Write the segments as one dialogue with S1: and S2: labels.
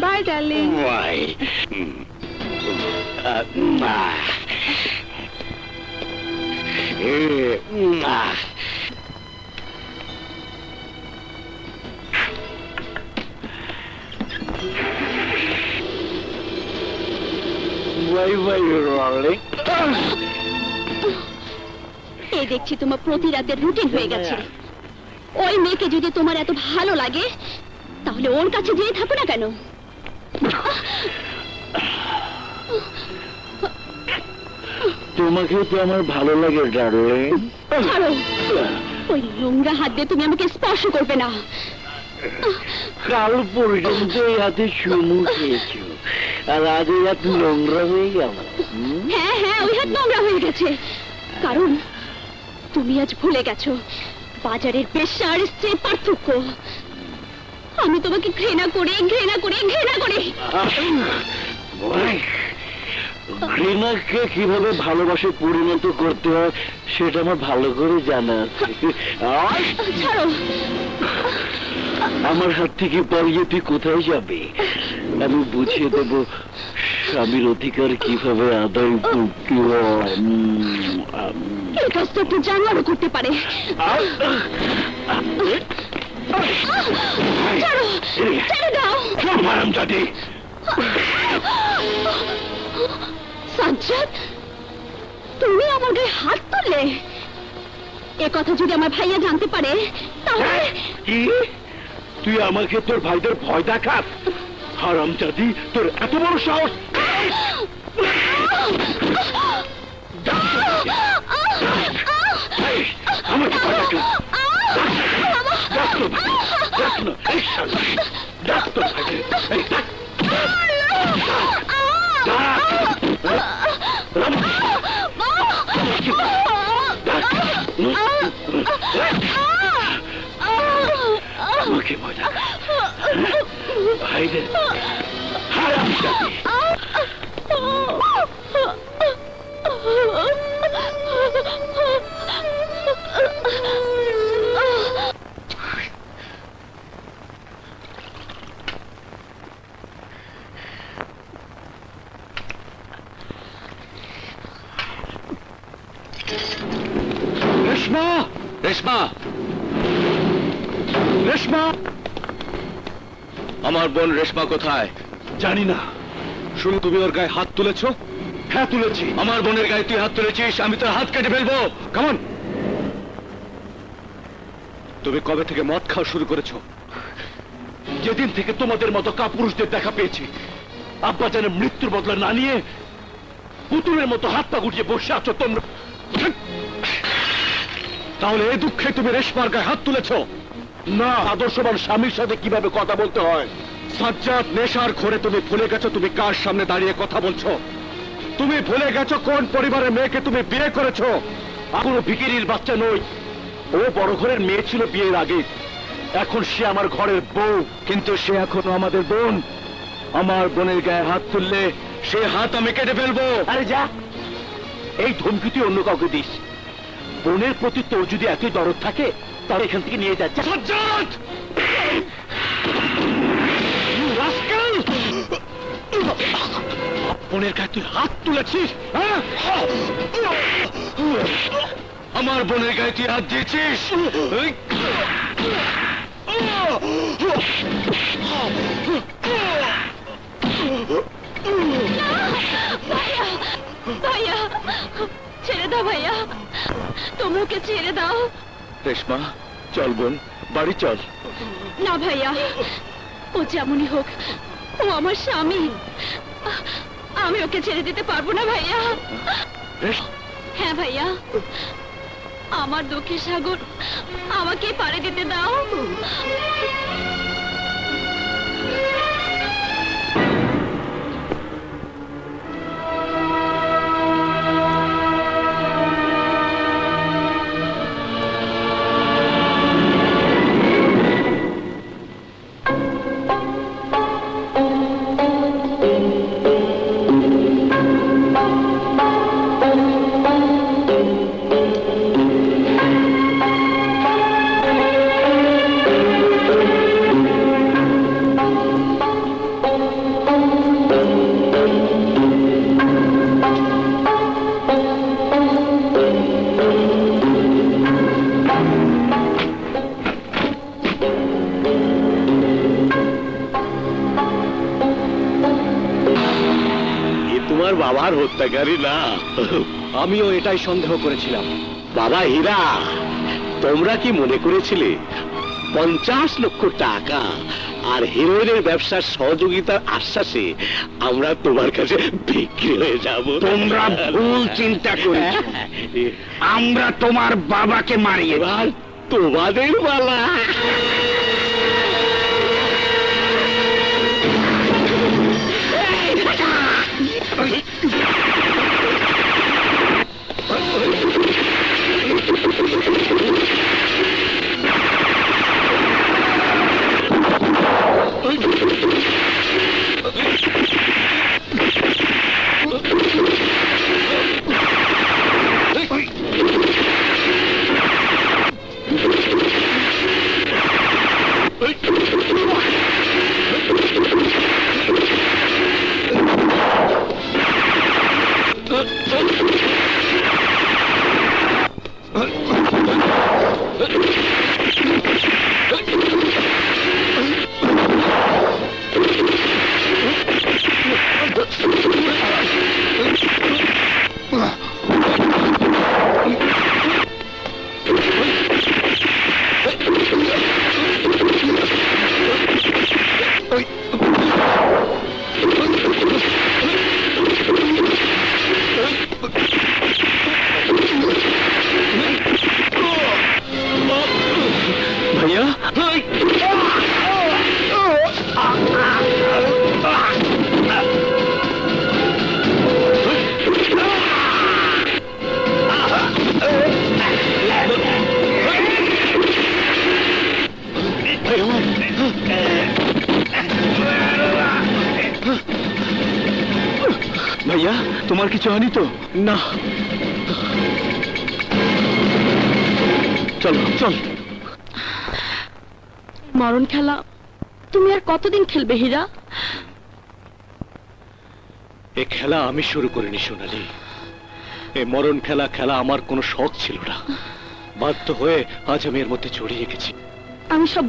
S1: Bye, darling.
S2: Why? Bye bye, darling.
S1: এই দেখছি তোমার প্রতি রাতের রুটিন হয়ে গেছে। ওই মেয়েকে যদি তোমার এত ভালো লাগে তাহলে ওর কাছে যেয়ে থাকো না কেন?
S2: তোমাকে তো আমার ভালো লাগে, ডার্লিং।
S1: ছাড়ো, ওই নোংরা হাত দিয়ে তুমি আমাকে স্পর্শ করবে না।
S2: কাল পর্যন্ত এই হাতে চুমু খেয়েছো, আর আজ এই হাত নোংরা হয়ে গেল।
S1: হ্যাঁ হ্যাঁ, ওই হাত নোংরা হয়ে গেছে, কারণ তুমি আজ ভুলে গেছো বাজারের পেশা আর স্ত্রীর পার্থক্য। আমি তোমাকে ঘৃণা করি, ঘৃণা করি, ঘৃণা করি।
S2: ঘৃণাকে কিভাবে ভালোবাসে পরিণত করতে হয় সেটা আমার ভালো করে জানা আছে।
S1: ছাড়ো,
S2: আমার হাত থেকে পালিয়ে তুই কোথায় যাবে? আমি বুঝিয়ে দেব স্বামীর অধিকার কিভাবে আদায় করতে হয়।
S1: এই কাজটা একটু জানোয়ারও করতে পারে। ছাড়ো, ছেড়ে দাও।
S2: হারামজাদি!
S1: সাজ্জাদ, তুমি আমার গায়ে হাত তুললে? এ কথা যদি আমার ভাইয়া জানতে পারে তাহলে...
S2: কি? তুই আমাকে তোর ভাইদের ভয় দেখাস? হারামজাদি, তোর এত বড় সাহস! আমাকে ভয় দেখাস? আমাকে ভয় দেখাস? ভাইদের হারামজাদি! রেশমা! রেশমা! রেশমা! আমার বোন রেশমা কোথায়? জানি না। শুনে তুমি ওর গায়ে হাত তুলেছ? হ্যাঁ, তুলেছি। আমার বোনের গায়ে তুই হাত তুলেছিস, আমি তোর হাত কেটে ফেলবো। কেমন? তুমি কবে থেকে মদ খাওয়া শুরু করেছো? যেদিন থেকে তোমাদের মতো কাপুরুষদের দেখা পেয়েছি। আব্বা যেন মৃত্যুর বদলা না নিয়ে পুতুলের মতো হাত পা গুটিয়ে বসে আছো তোমরা। তাহলে এই দুঃখে তুমি রেশমার গায়ে হাত তুলেছ? না, আদর্শবান স্বামীর সাথে কিভাবে কথা বলতে হয়। সাজ্জাদ, নেশার ঘোরে তুমি ভুলে গেছো তুমি কার সামনে দাঁড়িয়ে কথা বলছো। তুমি ভুলে গেছো কোন পরিবারের মেয়েকে তুমি বিয়ে করেছো। কোনো ভিখিরির বাচ্চা নই। ও বড় ঘরের মেয়ে ছিল বিয়ের আগে, এখন সে আমার ঘরের বউ। কিন্তু সে এখনো আমাদের বোন। আমার বোনের গায়ে হাত তুললে সে হাত আমি কেটে ফেলবো। আরে যা, এই ধমকি তুই অন্য কাউকে দিস। বোনের প্রতি তোর যদি এতই দরদ থাকে তাহলে এখান থেকে নিয়ে যাচ্ছে। সাজ্জাদ! বোনের গায়ে তুই হাত তুলেছিস? আমার বোনের গায়ে তুই হাত দিয়েছিস?
S1: ভাইয়া, ছেড়ে দাও ভাইয়া, তোমরা ওকে ছেড়ে দাও।
S2: রেশমা, চল বোন, বাড়ি চল।
S1: না ভাইয়া, ও যেমনই হোক ও আমার স্বামী। আমি ওকে ছেড়ে দিতে পারবো না ভাইয়া। হ্যাঁ ভাইয়া, আমার দুঃখের সাগর আমাকে পাড়ে দিতে দাও।
S2: বাবার হত্যাকারী না। আমিও এটাই সন্দেহ করেছিলাম। বাবা হীরা, তোমরা কি মনে করেছিলে 50 লক্ষ টাকা আর হিরোইনের ব্যবসার সহযোগিতার আশ্বাসে আমরা তোমার কাছে বিক্রি হয়ে যাব?
S3: তোমরা ভুল চিন্তা করেছ। আমরা তোমার বাবাকে মারিয়ে
S2: এবার তোমাদের বালা। ভাইয়া, ভাইয়া তোমার কিছু হয়নি তো? না, চল চল।
S1: মরণ খেলা তুমি আর কতদিন খেলবে হীরা?
S2: এ খেলা আমি শুরু করিনি সোনালি। এ মরণ খেলা খেলা আমার কোনো শখ ছিল না। বাধ্য হয়ে আজ আমি এর মধ্যে জড়িয়ে গেছি।
S1: আমি সব,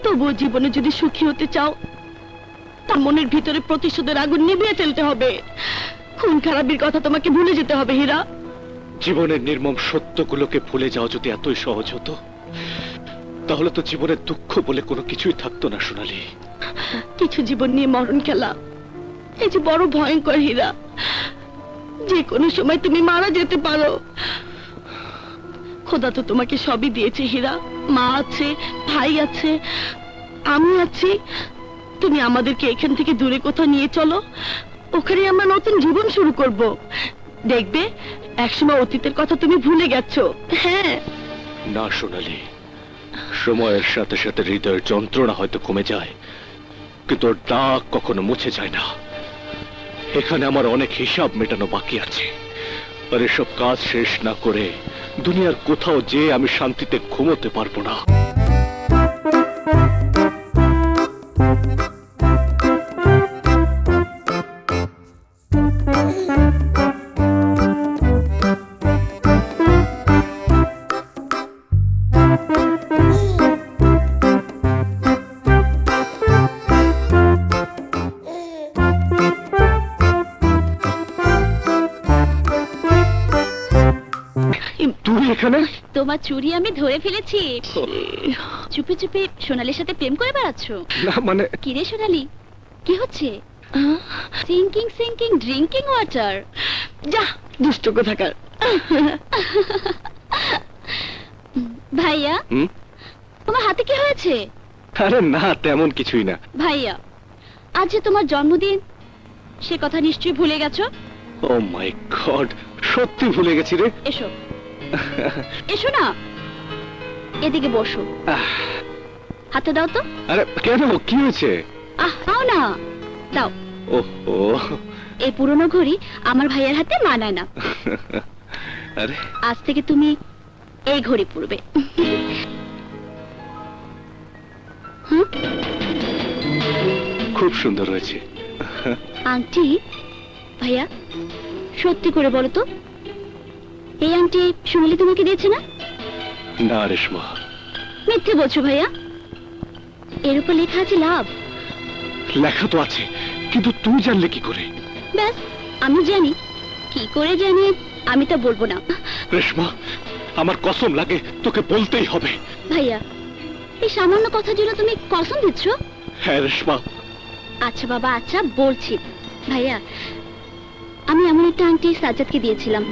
S1: তবুও জীবনে যদি সুখী হতে চাও তার মনের ভিতরে প্রতিশোধের আগুন নিভিয়ে ফেলতে হবে। খুন খারাপির কথা তোমাকে ভুলে যেতে হবে হীরা।
S2: জীবনের নির্মম সত্যগুলোকে ভুলে যাওয়া যদি এতই সহজ হতো, তাহলে তো জীবনের দুঃখ বলে কোনো কিছুই থাকতো না সোনালি।
S1: কিছু জীবন নিয়ে মরণ খেলা, এই যে বড় ভয়ঙ্কর হীরা। যে কোনো সময় তুমি মারা যেতে পারো। খোদা তো তোমাকে সবই দিয়েছে হীরা। মা আছে, ভাই আছে, আমি আছি। তুমি আমাদেরকে এখান থেকে দূরে কোথাও নিয়ে চলো, ওখানে আমরা নতুন জীবন শুরু করব। দেখবে একসময় অতীতের কথা তুমি ভুলে গেছো। হ্যাঁ
S2: না সোনালি, সময়ের সাথে সাথে হৃদয়ের যন্ত্রণা হয়তো কমে যায়, কিন্তু ওর দাগ কখনো মুছে যায় না। এখানে আমার অনেক হিসাব মেটানো বাকি আছে, আর এসব কাজ শেষ না করে দুনিয়ার কোথাও যে আমি শান্তিতে ঘুমোতে পারবো না। তুই এখানে?
S1: তোমার চুরি আমি ধরে ফেলেছি। চুপি চুপি সোনালির সাথে প্রেম করে বেড়াচ্ছ?
S2: না মানে,
S1: কিরে সোনালি, কি হচ্ছে? Sinking sinking drinking water. যা দুষ্ট কোথাকার। ভাইয়া, তোমার হাতে কি হয়েছে?
S2: আরে না, তেমন কিছুই না।
S1: ভাইয়া, আজ যে তোমার জন্মদিন, সে কথা নিশ্চয়ই ভুলে গেছো।
S2: ও মাই গড, সত্যি ভুলে গেছি রে।
S1: এসো এসো না, এদিকে বসো। হাতে দাও তো।
S2: আরে কেন, কি হয়েছে?
S1: দাও না, দাও।
S2: ওহো,
S1: এই পুরনো ঘড়ি আমার ভাইয়ের হাতে মানায় না।
S2: আরে
S1: আজ থেকে তুমি এই ঘড়ি পরবে।
S2: খুব সুন্দর হয়েছে।
S1: আংটি? ভাইয়া সত্যি করে বলো তো, এই আংটি সোনালি তোমাকে দিয়েছে না?
S2: না রেশমা।
S1: মিথ্যে বলছো ভাইয়া, এর উপর লেখা আছে লাভ।
S2: লেখা তো আছে, কিন্তু তুই জানলে কি করে?
S1: ব্যাস, আমি জানি, কি করে জানি আমি তা বলবো না।
S2: রেশমা, আমার কসম লাগে, তোকে বলতেই হবে।
S1: ভাইয়া, এই সামান্য কথার জন্য তুমি কসম দিচ্ছ?
S2: হ্যাঁ রেশমা।
S1: আচ্ছা বাবা, আচ্ছা বলছি। ভাইয়া, আমি এমন একটা আংটি সাজ্জাদকে দিয়েছিলাম,